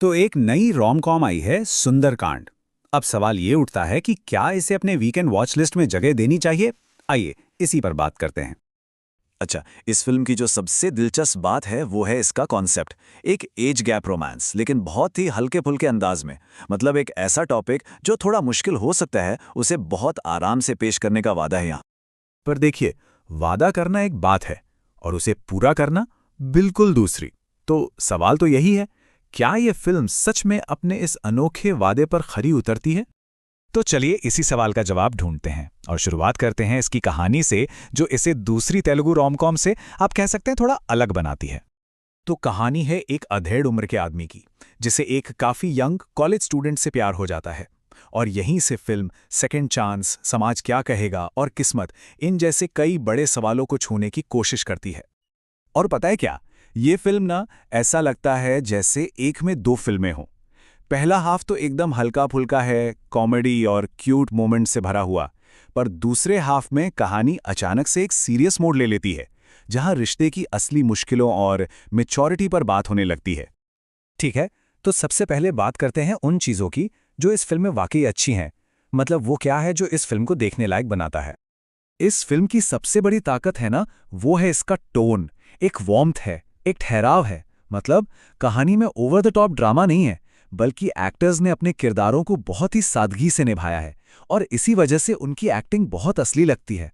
तो एक नई रोम कॉम आई है सुंदरकांड। अब सवाल ये उठता है कि क्या इसे अपने वीकेंड वॉच लिस्ट में जगह देनी चाहिए। आइए इसी पर बात करते हैं। अच्छा, इस फिल्म की जो सबसे दिलचस्प बात है वो है इसका कॉन्सेप्ट। एक एज गैप रोमांस, लेकिन बहुत ही हल्के फुल्के अंदाज में। मतलब एक ऐसा टॉपिक जो थोड़ा मुश्किल हो सकता है, उसे बहुत आराम से पेश करने का वादा है यहाँ। पर देखिए, वादा करना एक बात है और उसे पूरा करना बिल्कुल दूसरी। तो सवाल तो यही है, क्या ये फिल्म सच में अपने इस अनोखे वादे पर खरी उतरती है? तो चलिए इसी सवाल का जवाब ढूंढते हैं और शुरुआत करते हैं इसकी कहानी से, जो इसे दूसरी तेलुगु रोमकॉम से आप कह सकते हैं थोड़ा अलग बनाती है। तो कहानी है एक अधेड़ उम्र के आदमी की, जिसे एक काफी यंग कॉलेज स्टूडेंट से प्यार हो जाता है। और यहीं से फिल्म सेकंड चांस, समाज क्या कहेगा और किस्मत, इन जैसे कई बड़े सवालों को छूने की कोशिश करती है। और पता है क्या, ये फिल्म ना ऐसा लगता है जैसे एक में दो फिल्में हों। पहला हाफ तो एकदम हल्का फुल्का है, कॉमेडी और क्यूट मोमेंट से भरा हुआ। पर दूसरे हाफ में कहानी अचानक से एक सीरियस मोड़ ले लेती है, जहां रिश्ते की असली मुश्किलों और मैच्योरिटी पर बात होने लगती है। ठीक है, तो सबसे पहले बात करते हैं उन चीज़ों की जो इस फिल्म में वाकई अच्छी हैं। मतलब वो क्या है जो इस फिल्म को देखने लायक बनाता है। इस फिल्म की सबसे बड़ी ताकत है ना, वो है इसका टोन। एक वार्मथ है, एक ठहराव है। मतलब कहानी में ओवर द टॉप ड्रामा नहीं है, बल्कि एक्टर्स ने अपने किरदारों को बहुत ही सादगी से निभाया है और इसी वजह से उनकी एक्टिंग बहुत असली लगती है।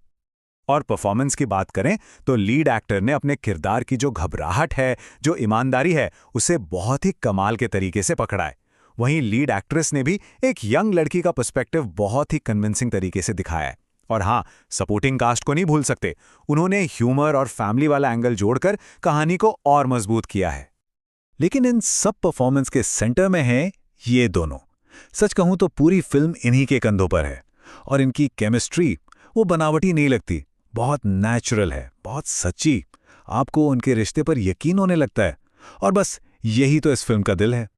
और परफॉर्मेंस की बात करें तो लीड एक्टर ने अपने किरदार की जो घबराहट है, जो ईमानदारी है, उसे बहुत ही कमाल के तरीके से पकड़ा है। वहीं लीड एक्ट्रेस ने भी एक यंग लड़की का पर्सपेक्टिव बहुत ही कन्विंसिंग तरीके से दिखाया है। और हाँ, सपोर्टिंग कास्ट को नहीं भूल सकते। उन्होंने ह्यूमर और फैमिली वाला एंगल जोड़कर कहानी को और मजबूत किया है। लेकिन इन सब परफॉर्मेंस के सेंटर में हैं ये दोनों। सच कहूं तो पूरी फिल्म इन्हीं के कंधों पर है और इनकी केमिस्ट्री वो बनावटी नहीं लगती, बहुत नेचुरल है, बहुत सच्ची। आपको उनके रिश्ते पर यकीन होने लगता है और बस यही तो इस फिल्म का दिल है।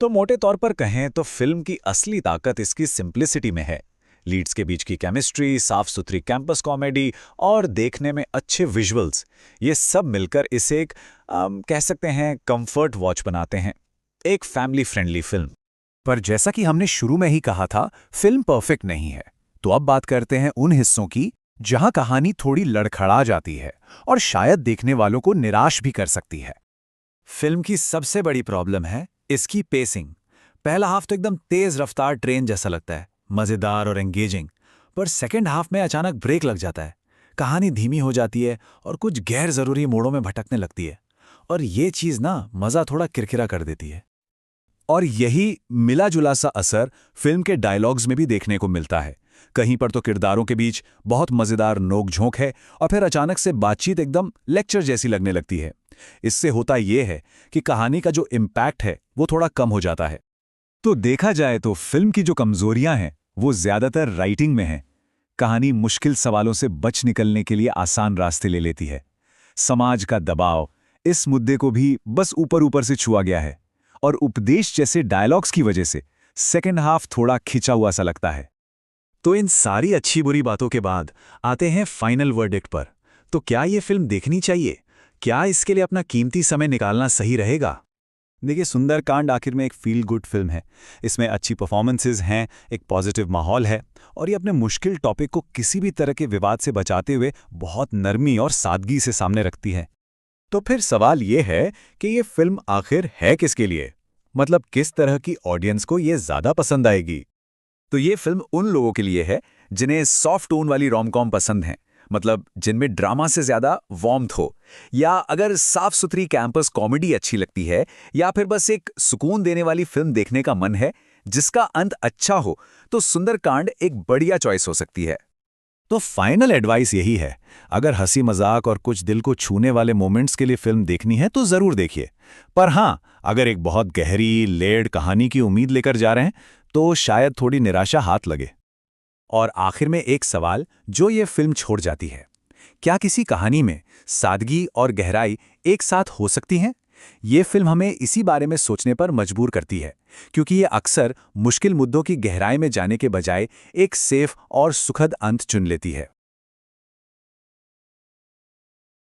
तो मोटे तौर पर कहें तो फिल्म की असली ताकत इसकी सिंप्लिसिटी में है। लीड्स के बीच की केमिस्ट्री, साफ सुथरी कैंपस कॉमेडी और देखने में अच्छे विजुअल्स, ये सब मिलकर इसे एक कह सकते हैं कंफर्ट वॉच बनाते हैं। एक फैमिली फ्रेंडली फिल्म। पर जैसा कि हमने शुरू में ही कहा था, फिल्म परफेक्ट नहीं है। तो अब बात करते हैं उन हिस्सों की जहां कहानी थोड़ी लड़खड़ा जाती है और शायद देखने वालों को निराश भी कर सकती है। फिल्म की सबसे बड़ी प्रॉब्लम है इसकी पेसिंग। पहला हाफ तो एकदम तेज रफ्तार ट्रेन जैसा लगता है, मजेदार और एंगेजिंग। पर सेकंड हाफ में अचानक ब्रेक लग जाता है, कहानी धीमी हो जाती है और कुछ गैर जरूरी मोड़ों में भटकने लगती है। और ये चीज ना मजा थोड़ा किरकिरा कर देती है। और यही मिला जुला सा असर फिल्म के डायलॉग्स में भी देखने को मिलता है। कहीं पर तो किरदारों के बीच बहुत मजेदार नोक-झोंक है और फिर अचानक से बातचीत एकदम लेक्चर जैसी लगने लगती है। इससे होता यह है कि कहानी का जो इम्पैक्ट है वो थोड़ा कम हो जाता है। तो देखा जाए तो फिल्म की जो कमजोरियां हैं वो ज्यादातर राइटिंग में हैं। कहानी मुश्किल सवालों से बच निकलने के लिए आसान रास्ते ले लेती है। समाज का दबाव, इस मुद्दे को भी बस ऊपर ऊपर से छुआ गया है और उपदेश जैसे डायलॉग्स की वजह से सेकंड हाफ थोड़ा खिंचा हुआ सा लगता है। तो इन सारी अच्छी बुरी बातों के बाद आते हैं फाइनल वर्डिक्ट पर। तो क्या ये फिल्म देखनी चाहिए? क्या इसके लिए अपना कीमती समय निकालना सही रहेगा? देखिए, सुंदरकांड आखिर में एक फील गुड फिल्म है। इसमें अच्छी परफॉर्मेंसेज हैं, एक पॉजिटिव माहौल है और ये अपने मुश्किल टॉपिक को किसी भी तरह के विवाद से बचाते हुए बहुत नरमी और सादगी से सामने रखती है। तो फिर सवाल ये है कि ये फिल्म आखिर है किसके लिए? मतलब किस तरह की ऑडियंस को ये ज्यादा पसंद आएगी? तो ये फिल्म उन लोगों के लिए है जिन्हें सॉफ्ट टोन वाली रोमकॉम पसंद है। मतलब जिनमें ड्रामा से ज्यादा वार्मथ हो, या अगर साफ सुथरी कैंपस कॉमेडी अच्छी लगती है, या फिर बस एक सुकून देने वाली फिल्म देखने का मन है जिसका अंत अच्छा हो, तो सुंदरकांड एक बढ़िया चॉइस हो सकती है। तो फाइनल एडवाइस यही है, अगर हंसी मजाक और कुछ दिल को छूने वाले मोमेंट्स के लिए फिल्म देखनी है तो जरूर देखिए। पर हाँ, अगर एक बहुत गहरी लेयर्ड कहानी की उम्मीद लेकर जा रहे हैं तो शायद थोड़ी निराशा हाथ लगे। और आखिर में एक सवाल जो ये फिल्म छोड़ जाती है, क्या किसी कहानी में सादगी और गहराई एक साथ हो सकती हैं? ये फिल्म हमें इसी बारे में सोचने पर मजबूर करती है, क्योंकि ये अक्सर मुश्किल मुद्दों की गहराई में जाने के बजाय एक सेफ और सुखद अंत चुन लेती है।